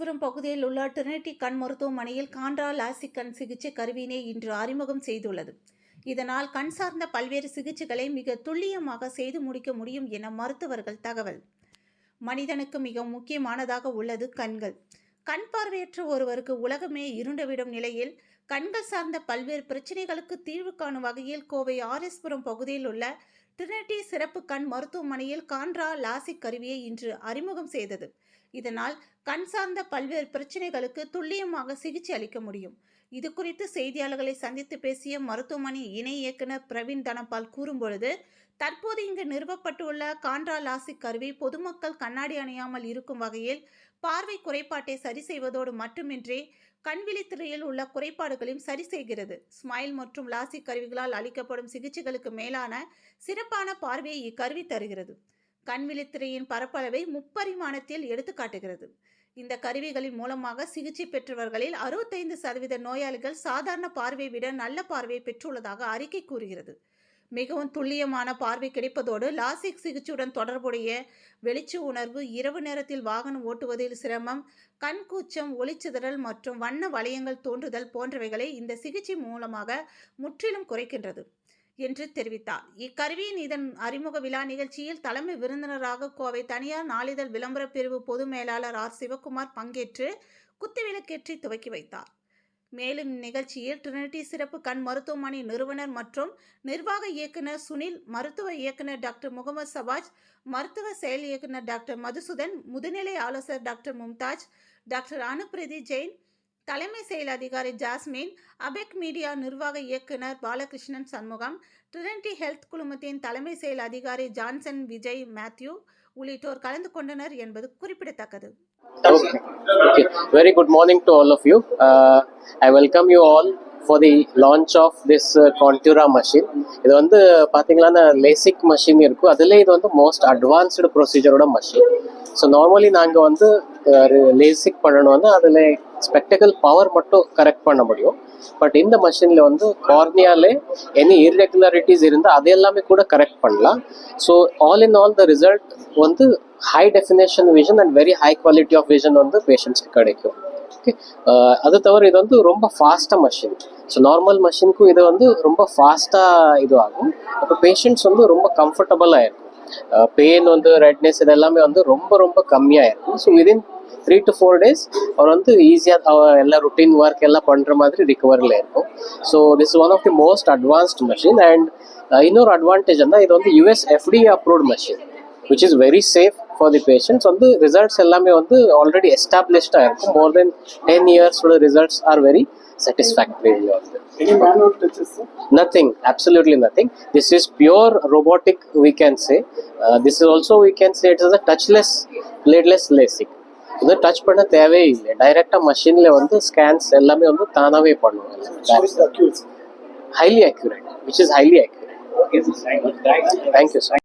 ஆர்எஸ்புரம் பகுதியில் உள்ள டிரினிட்டி கண் மருத்துவமனையில் கான்ட்ரா லாசிக் கண் சிகிச்சை கருவியினை இன்று அறிமுகம் செய்துள்ளது. இதனால் கண் சார்ந்த பல்வேறு சிகிச்சைகளை மிக துல்லியமாக செய்து முடிக்க முடியும் என மருத்துவர்கள் தகவல். மனிதனுக்கு மிக முக்கியமானதாக உள்ளது கண்கள். கண் பார்வையற்ற ஒருவருக்கு உலகமே இருண்டுவிடும் நிலையில் கண்கள் சார்ந்த பல்வேறு பிரச்சனைகளுக்கு தீர்வு காணும் வகையில் கோவை ஆர்எஸ்புரம் பகுதியில் உள்ள டிரினிட்டி சிறப்பு கண் மருத்துவமனையில் கான்ட்ரா லாசிக் கருவியை இன்று அறிமுகம் செய்தது. இதனால் கண் சார்ந்த பல்வேறு பிரச்சனைகளுக்கு துல்லியமாக சிகிச்சை அளிக்க முடியும். இது குறித்து செய்தியாளர்களை சந்தித்து பேசிய மருத்துவமனை இணை இயக்குனர் பிரவீன் தனபால் கூறும்பொழுது, தற்போது இங்கு நிறுவப்பட்டுள்ள கான்ட்ரா லாசிக் கருவி பொதுமக்கள் கண்ணாடி அணியாமல் இருக்கும் வகையில் பார்வை குறைபாட்டை சரி செய்வதோடு மட்டுமின்றி கண்விழித்திரையில் உள்ள குறைபாடுகளையும் சரி செய்கிறது. ஸ்மைல் மற்றும் லாசிக் கருவிகளால் அளிக்கப்படும் சிகிச்சைகளுக்கு மேலான சிறப்பான பார்வையை இக்கருவி தருகிறது. கண்விழித்திரையின் பரப்பளவை முப்பரிமாணத்தில் எடுத்து காட்டுகிறது. இந்த கருவிகளின் மூலமாக சிகிச்சை பெற்றவர்களில் 65% நோயாளிகள் சாதாரண பார்வையை விட நல்ல பார்வையை பெற்றுள்ளதாக அறிக்கை கூறுகிறது. மிகவும் துல்லியமான பார்வை கிடைப்பதோடு லாசிக் சிகிச்சையுடன் தொடர்புடைய வெளிச்ச உணர்வு, இரவு நேரத்தில் வாகனம் ஓட்டுவதில் சிரமம், கண் கூச்சம், ஒளிச்சிதறல் மற்றும் வண்ண வளையங்கள் தோன்றுதல் போன்றவைகளை இந்த சிகிச்சை மூலமாக முற்றிலும் குறைக்கின்றது என்று தெரிவித்தார். இக்கருவியின் இதன் அறிமுக விழா நிகழ்ச்சியில் தலைமை விருந்தினராக கோவை தனியார் நாளிதழ் விளம்பர பிரிவு பொது மேலாளர் ஆர். சிவகுமார் பங்கேற்று குத்துவிளக்கேற்றி துவக்கி வைத்தார். மேலும் இந்நிகழ்ச்சியில் டிரினிட்டி சிறப்பு கண் மருத்துவமனை நிறுவனர் மற்றும் நிர்வாக இயக்குனர் சுனில், மருத்துவ இயக்குனர் டாக்டர் முகமது சபாஜ், மருத்துவ செயல் இயக்குனர் டாக்டர் மதுசூதன், முதுநிலை ஆலோசகர் டாக்டர் மும்தாஜ், டாக்டர் அனுப்பிரதி ஜெயின், தலைமை செயல் அதிகாரி ஜாஸ்மின், அபெக் மீடியா நிர்வாக இயக்குனர் பாலகிருஷ்ணன் சண்முகம், டிரினிட்டி ஹெல்த் குழுமத்தின் தலைமை செயல் அதிகாரி ஜான்சன் விஜய் மேத்யூ உள்ளிட்டோர் கலந்து கொண்டனர் என்பது குறிப்பிடத்தக்கது. Okay. Very good morning to all of you. I welcome you all for the launch of this Contura machine. இது வந்து பார்த்தீங்கன்னா லேசிக் மஷின் இருக்கும். அதில் இது வந்து மோஸ்ட் அட்வான்ஸ்டு ப்ரொசீஜரோட மஷின். ஸோ நார்மலி நாங்கள் வந்து லேசிக் பண்ணணும்னா அதில் ஸ்பெக்டக்கல் பவர் மட்டும் கரெக்ட் பண்ண முடியும். பட் இந்த மஷினில் வந்து கார்னியாலே எனி இர்ரெகுலாரிட்டிஸ் இருந்தால் அது எல்லாமே கூட கரெக்ட் பண்ணலாம். So all in all the result வந்து high definition vision and very high quality of vision வந்து பேஷண்ட்ஸ்க்கு கிடைக்கும். ஓகே, அது தவிர இது வந்து ரொம்ப ஃபாஸ்ட்டாக மஷின். ஸோ நார்மல் மஷினுக்கும் இது வந்து ரொம்ப ஃபாஸ்ட்டாக இது ஆகும். அப்போ பேஷண்ட்ஸ் வந்து ரொம்ப கம்ஃபர்டபுளாக இருக்கும். பெயின் வந்து ரெட்னஸ் இது எல்லாமே வந்து ரொம்ப ரொம்ப கம்மியாக இருக்கும். ஸோ விதின் 3 to 4 days அவர் வந்து ஈஸியாக எல்லா ருட்டீன் ஒர்க் எல்லாம் பண்ணுற மாதிரி ரிகவரில் இருக்கும். So this one of the most advanced machine. And இன்னொரு அட்வான்டேஜ் வந்து இது வந்து US FDA approved machine which is very safe for the patients. வந்து ரிசல்ட்ஸ் எல்லாமே வந்து ஆல்ரெடி எஸ்டாப்ளிஷ்டாக இருக்கும். More than 10 years results are very satisfactory. Any manual touches? Nothing, absolutely nothing. This is pure robotic, we can say. This is also, we can say, it is a touchless, bladeless LASIK. இது touch பண்ண தேவையே இல்லை. டைரெக்டாக மஷினில் வந்து scans எல்லாமே வந்து தானாகவே பண்ணுவாங்க. Highly accurate, which is highly accurate. Thank you, sir.